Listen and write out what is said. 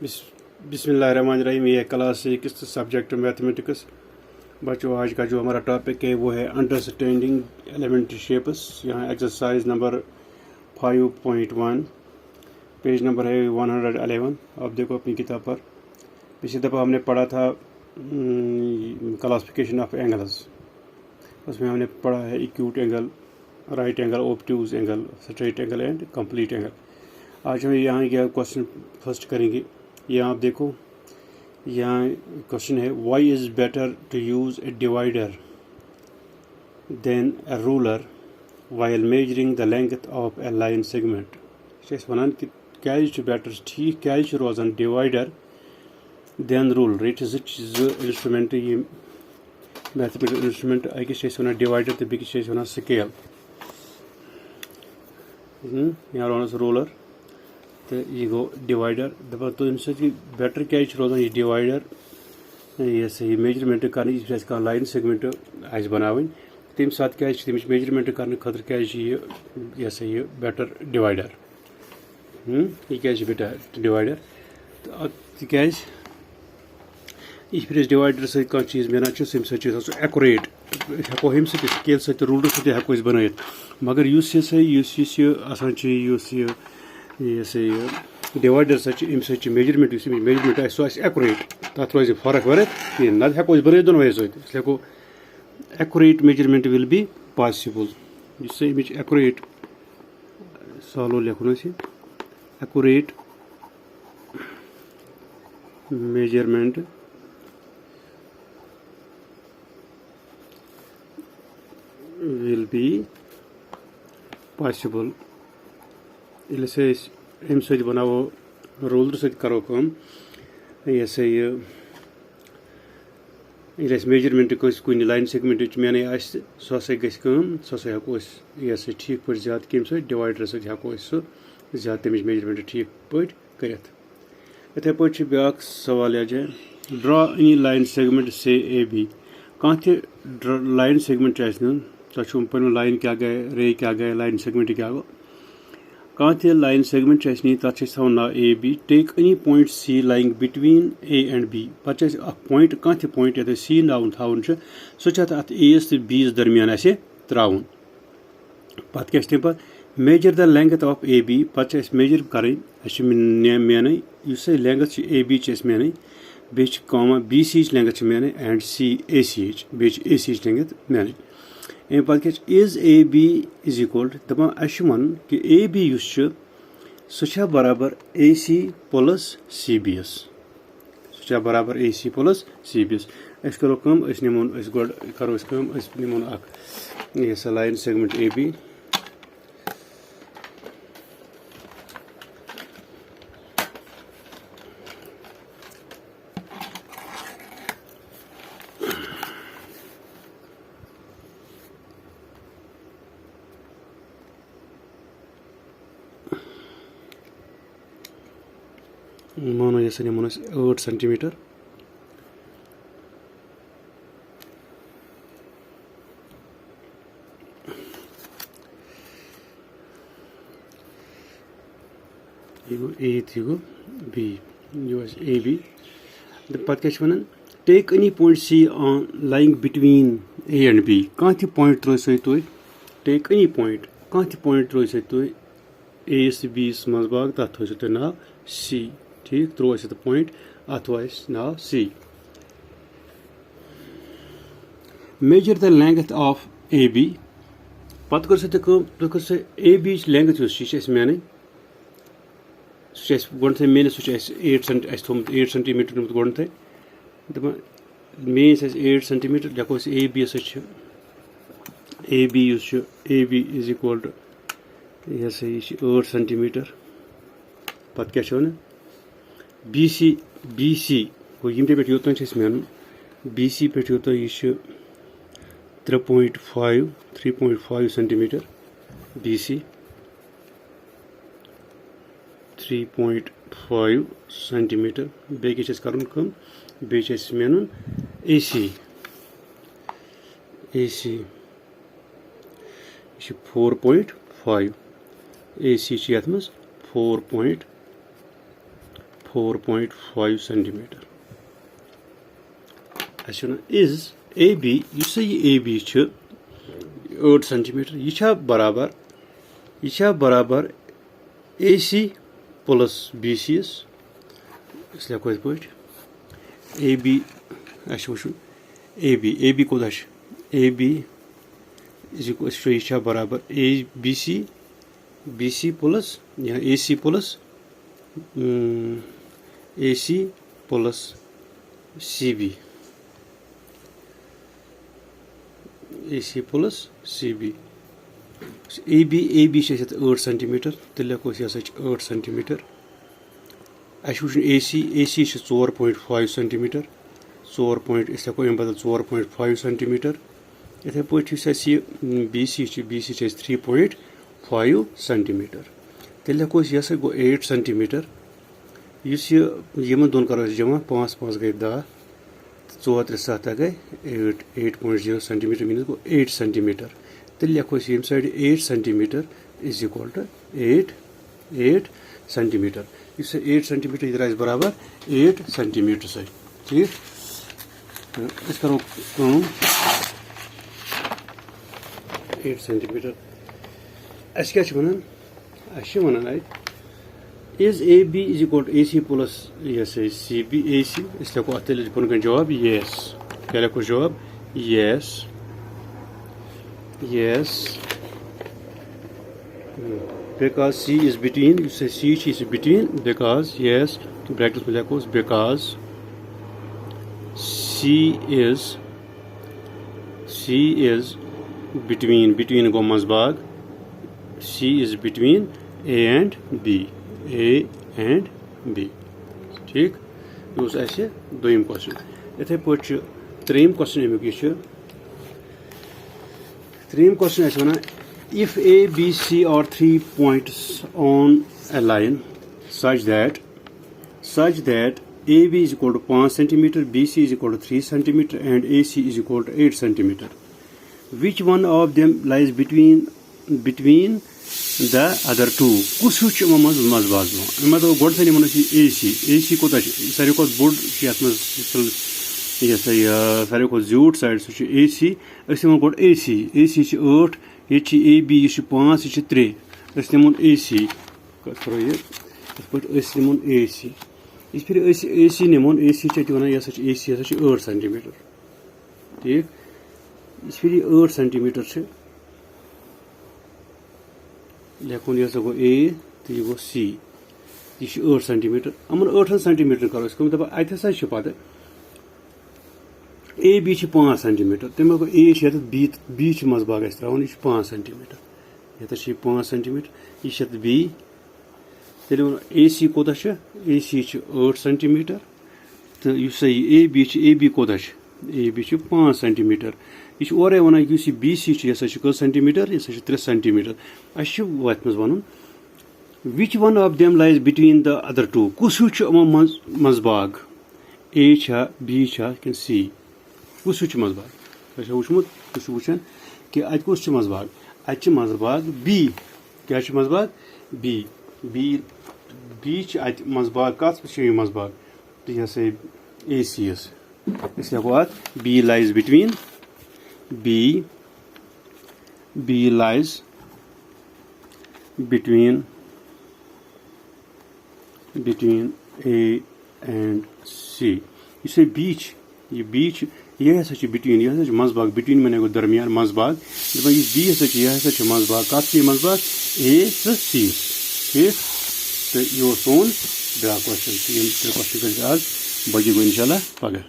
बिस्मिल्लाहिर्रहमानिर्रहीम। ये class 6 subject mathematics. बच्चों, आज का जो हमारा टॉपिक है वो है अंडरस्टैंडिंग एलिमेंट्री शेप्स। यहाँ एक्सरसाइज नंबर 5.1, पेज नंबर है 111। आप देखो अपनी किताब पर। पिछली दफ़ा हमने पढ़ा था क्लासिफिकेशन ऑफ एंगल्स। उसमें हमने पढ़ा है acute angle, right angle, obtuse angle, straight angle and complete angle. आज हम यहाँ क्या क्वेश्चन फर्स्ट करेंगे। यहाँ आप देखो, यहाँ क्वेश्चन है why is better to use a divider than a ruler while measuring the length of a line segment. वन कि क्या बेटर, ठीक क्या रोजान डिवाइडर देन रूलर। ये इंस्ट्रूमेंट, ये मैथमेटिकल इंस्ट्रूमेंट। अकिस वन डिवाइडर तो बेकिस वन स्केल। यहाँ रोन रूलर तो यह गो डिवाइडर। दपा तो अमे बेटर क्या रोजान यह डिवाइडर ये सही मेजरमेंट कर लाइन सेगमेंट बनावन तम सात क्या मेजरमेंट कर खतर क्या यह सही यह बेटर डिवाइडर। यह क्या बेटर डिवाइडर तक यह डिवाइडर सह चीज़ मिलान तम सो एक्यूरेट हेको हम स्केल सत रूलर सत हेको बन। मगर यह डिवाइडर सह मेजरमेंट मेजरमेंट सो एक्यूरेट तथ रोज फर्क वर्क कहें ना हेको बन दोनों सत हेको accurate measurement will be possible. इस एक्यूरेट सॉल्व लिखुन accurate measurement will be possible। अम सत बनावो रूलर सत करो कम यह सह मेजरमेंट कुन लाइन सेगमेंट मेन सो हसा गम सो हसा हेको यह सह ठीक पे ज्यादा कम डिवाइडर सत हेको सो ज्यादा तमिच मेजरमेंट ठीक पे कर। इथे पे ब्या सवाल है ड्रा एनी लाइन सेगमेंट से ए बी। कह लाइन सेगमेंट नुन तुम पे लाइन क्या गए, रे क्या गए, लाइन सेगमेंट क्या गो। कह लाइन सेगमेंट नी तथ थो ना A B. Take any point C lying between A and B. पे पॉइंट कह पॉइंट ये सी नाव थवन सह अत ए तो बी दरमियान त्रावन। पे क्या तम measure the length of A B. पे मेजर कर मेन लेंथ ए बी मेन बे बी सी लेंथ मेन and C A C A C length मेन। अमे पे is A B is equal दपान वन कि ए बी सह बराबर A C plus C B एस। सह बराबर A C plus C B एस। करो कम निमोन गोड करो निमोन यह लाइन सेगमेंट ए बी। मानो यह निमोन 8 सेंटीमीटर। यह गो ए थी गो बी ए बी। पे क्या वन take any point C on lying between A and B. कह पॉइंट त्रो तुम टेक एनी पॉइंट कह पॉइंट त्रो तुम ए बी मज बाग तथ थो तुम नाव सी। ठीक त्रो पॉइंट अत नाव C. Measure the length of A B. पे कर ए बी लेंथ मेन गोथ मेन सह 8 सेंटीमीटर गोथ दपान मेन 8 सेंटीमीटर लिखो A B A B is equal to यह सह 8 सेंटीमीटर। पे क्या वन बी सी गो ये पे योतन मेन बी सी पे योत यह 3.5 सेंटीमीटर। B C 3.5 centimetre. बे कर बे मेन ए सी 4.5 ए सी ये 4.5 4.5 centimeter. Is AB, you say AB 8 centimeter, यह बराबर AC plus BCS. इसलिए कोई पॉइंट AB AB कोदा AB is equal to यह बराबर BC plus या AC plus CB. AC plus CB. AB 8 centimeter. Tell us 8 centimeter. AC 4.5 centimeter. 4.5 centimeter. इथे point BC 3.5 centimeter. तेल हेको यह गो 8 centimeter. यमन दोन करो जमा 5 गई 10 4 3 7 गई 8.0 centimeter मीन गो 8 centimeter. तेल हेको यम side 8 centimeter is equal to 8 centimeter. इस 8 centimeter इधर आइस बराबर 8 centimeter से. ठीक. इस करो 8 centimeter. ऐसे क्या चुना? ऐसे मना नहीं. Is AB is equal to AC plus CB AC? इसलिए को आते हैं कौन जवाब yes. क्या लिखो जवाब yes. Because C is between. You say C is between because yes. Bracket में लिखो because C is between को मज़बाग. C is between A and B. ठीक. ये ऐसे दोयम क्वेश्चन. इथे पे त्रेम क्वेश्चन अमुक यह त्रेम क्वेश्चन ऐसे वना if A, B, C are 3 points on a line such that AB is equal to 5 centimeter, BC is equal to 3 centimeter and AC is equal to 8 centimeter. Which one of them lies between the other two? कुछ मज़बाग मतलब गोड से निमन AC को सारे को board यह सारे को ज्यूट साइड सो AC निमन गोड AC 8 ये AB ये 5 ये 3 निमन AC करो ये निमन AC इस फिर AC निमन AC वन यह AC 8 centimeter. ठीक. इस फिर 8 centimeter से लेकिन यह गो A तो यह गो C यह 8 centimeter. अमन 8 centimeter करो इसको मतलब अत पत AB 5 centimeter. तमें गो A B मज़बाग त्रावन यह 5 centimeter. ये 5 centimeter. यह B तेल AC कोता AC 8 centimeter. तो इस AB कोता AB 5 centimeter. यह और वन BC यह centimeter यह 3 centimeter. अच्छे वत one which one of them lies between the other two? कुछ मज़बाग A B कि C कुछ मज़बाग वुचमुत वुचान कि अत कुछ मज़बाग अत मज़बाग B क्या मज़बाग B अत मज़बाग कत मज़बाग तो यह AC इसलिए बात B lies between between A and C. इसे बीच ये यह between यह मज़बाग between मैंने को दरमियान मज़बाग जब ये B यह मज़बाग कत मज़बाग A तो C. ठीक. तो यह सोन ब्या क्वेश्चन क्वेश्चन आज बजी गो इंशाल्लाह पगह.